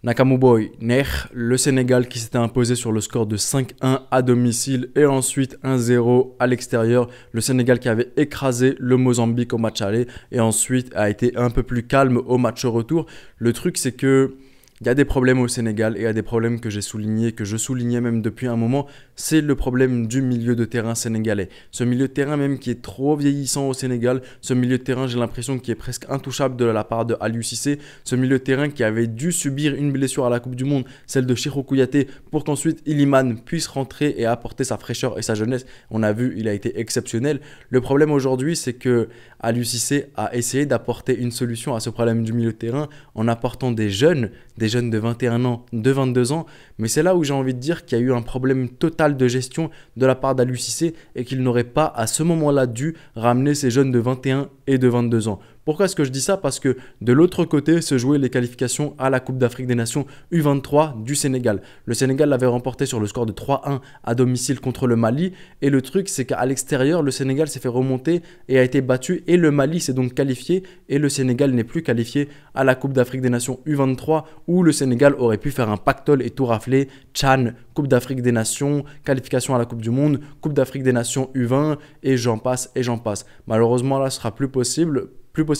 Nakamou Boy, Ner, le Sénégal qui s'était imposé sur le score de 5-1 à domicile et ensuite 1-0 à l'extérieur. Le Sénégal qui avait écrasé le Mozambique au match aller et ensuite a été un peu plus calme au match retour. Le truc c'est que il y a des problèmes au Sénégal et il y a des problèmes que j'ai soulignés, que je soulignais même depuis un moment, c'est le problème du milieu de terrain sénégalais. Ce milieu de terrain même qui est trop vieillissant au Sénégal, ce milieu de terrain j'ai l'impression qu'il est presque intouchable de la part de Aliou Cissé, ce milieu de terrain qui avait dû subir une blessure à la Coupe du Monde, celle de Cheikhou Kouyaté, pour qu'ensuite Iliman puisse rentrer et apporter sa fraîcheur et sa jeunesse. On a vu, il a été exceptionnel. Le problème aujourd'hui c'est que Aliou Cissé a essayé d'apporter une solution à ce problème du milieu de terrain en apportant des jeunes de 21 ans, de 22 ans, mais c'est là où j'ai envie de dire qu'il y a eu un problème total de gestion de la part d'Aliou Cissé et qu'il n'aurait pas à ce moment-là dû ramener ces jeunes de 21 et de 22 ans. Pourquoi est-ce que je dis ça? Parce que de l'autre côté se jouaient les qualifications à la Coupe d'Afrique des Nations U23 du Sénégal. Le Sénégal l'avait remporté sur le score de 3-1 à domicile contre le Mali. Et le truc, c'est qu'à l'extérieur, le Sénégal s'est fait remonter et a été battu. Et le Mali s'est donc qualifié. Et le Sénégal n'est plus qualifié à la Coupe d'Afrique des Nations U23 où le Sénégal aurait pu faire un pactole et tout rafler. Tchad, Coupe d'Afrique des Nations, qualification à la Coupe du Monde, Coupe d'Afrique des Nations U20 et j'en passe et j'en passe. Malheureusement, là, ce sera plus possible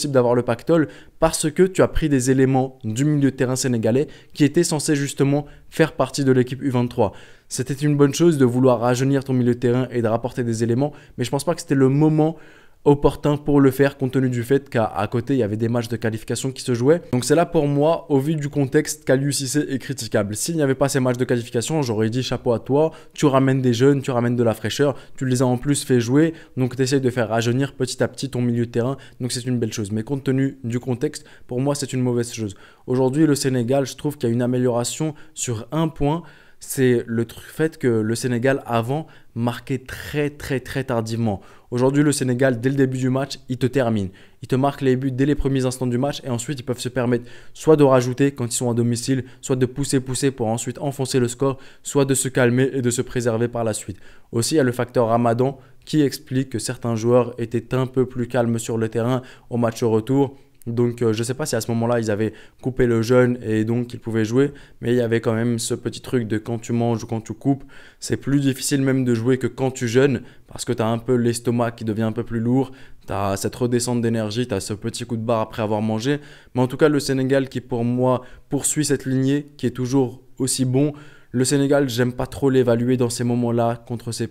d'avoir le pactole parce que tu as pris des éléments du milieu de terrain sénégalais qui étaient censés justement faire partie de l'équipe U23. C'était une bonne chose de vouloir rajeunir ton milieu de terrain et de rapporter des éléments, mais je pense pas que c'était le moment opportun pour le faire compte tenu du fait qu'à côté il y avait des matchs de qualification qui se jouaient. Donc c'est là pour moi, au vu du contexte, qu'Aliou Cissé est critiquable. S'il n'y avait pas ces matchs de qualification, j'aurais dit chapeau à toi, tu ramènes des jeunes, tu ramènes de la fraîcheur, tu les as en plus fait jouer, donc tu essaies de faire rajeunir petit à petit ton milieu de terrain, donc c'est une belle chose. Mais compte tenu du contexte, pour moi c'est une mauvaise chose. Aujourd'hui le Sénégal, je trouve qu'il y a une amélioration sur un point, c'est le fait que le Sénégal avant marquait très tardivement. Aujourd'hui le Sénégal dès le début du match il te termine, il te marque les buts dès les premiers instants du match et ensuite ils peuvent se permettre soit de rajouter quand ils sont à domicile, soit de pousser pour ensuite enfoncer le score, soit de se calmer et de se préserver par la suite. Aussi il y a le facteur Ramadan qui explique que certains joueurs étaient un peu plus calmes sur le terrain au match retour. Donc je ne sais pas si à ce moment-là ils avaient coupé le jeûne et donc ils pouvaient jouer, mais il y avait quand même ce petit truc de quand tu manges ou quand tu coupes, c'est plus difficile même de jouer que quand tu jeûnes parce que tu as un peu l'estomac qui devient un peu plus lourd, tu as cette redescente d'énergie, tu as ce petit coup de barre après avoir mangé. Mais en tout cas le Sénégal qui pour moi poursuit cette lignée qui est toujours aussi bon. Le Sénégal, j'aime pas trop l'évaluer dans ces moments-là contre ces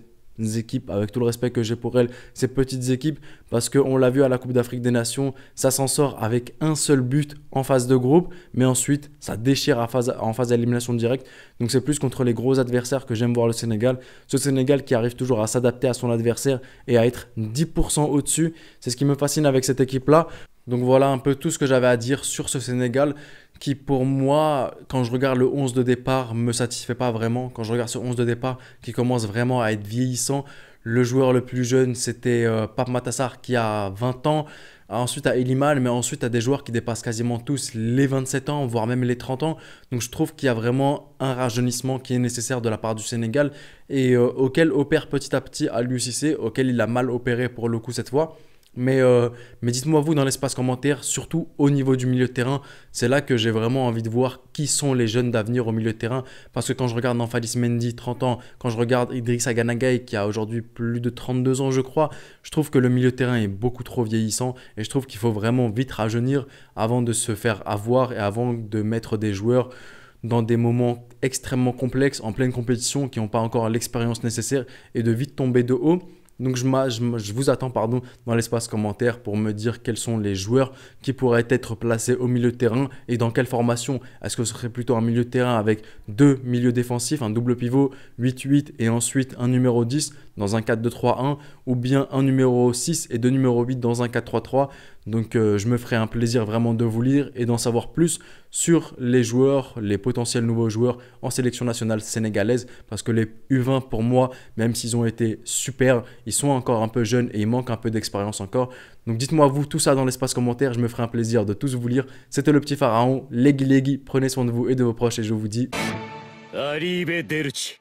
équipes, avec tout le respect que j'ai pour elles, ces petites équipes, parce qu'on l'a vu à la Coupe d'Afrique des Nations, ça s'en sort avec un seul but en phase de groupe, mais ensuite ça déchire en phase d'élimination directe. Donc c'est plus contre les gros adversaires que j'aime voir le Sénégal. Ce Sénégal qui arrive toujours à s'adapter à son adversaire et à être 10% au-dessus, c'est ce qui me fascine avec cette équipe-là. Donc voilà un peu tout ce que j'avais à dire sur ce Sénégal qui pour moi, quand je regarde le 11 de départ, me satisfait pas vraiment. Quand je regarde ce 11 de départ qui commence vraiment à être vieillissant, le joueur le plus jeune c'était Pape Matar Sarr qui a 20 ans. Ensuite à Iliman, mais ensuite à des joueurs qui dépassent quasiment tous les 27 ans, voire même les 30 ans. Donc je trouve qu'il y a vraiment un rajeunissement qui est nécessaire de la part du Sénégal et auquel opère petit à petit Aliou Cissé, auquel il a mal opéré pour le coup cette fois. Mais dites-moi vous dans l'espace commentaire, surtout au niveau du milieu de terrain, c'est là que j'ai vraiment envie de voir qui sont les jeunes d'avenir au milieu de terrain. Parce que quand je regarde Nampalys Mendy, 30 ans, quand je regarde Idrissa Gana Gueye qui a aujourd'hui plus de 32 ans je crois, je trouve que le milieu de terrain est beaucoup trop vieillissant et je trouve qu'il faut vraiment vite rajeunir avant de se faire avoir et avant de mettre des joueurs dans des moments extrêmement complexes, en pleine compétition, qui n'ont pas encore l'expérience nécessaire et de vite tomber de haut. Donc je vous attends dans l'espace commentaire pour me dire quels sont les joueurs qui pourraient être placés au milieu de terrain et dans quelle formation. Est-ce que ce serait plutôt un milieu de terrain avec deux milieux défensifs, un double pivot 8-8 et ensuite un numéro 10 dans un 4-2-3-1 ou bien un numéro 6 et deux numéros 8 dans un 4-3-3. Donc je me ferai un plaisir vraiment de vous lire et d'en savoir plus sur les joueurs, les potentiels nouveaux joueurs en sélection nationale sénégalaise parce que les U20 pour moi, même s'ils ont été super, ils sont encore un peu jeunes et il manque un peu d'expérience encore. Donc dites-moi vous tout ça dans l'espace commentaire, je me ferai un plaisir de tous vous lire. C'était le petit pharaon, Legui Legui, prenez soin de vous et de vos proches et je vous dis... Arrivederci.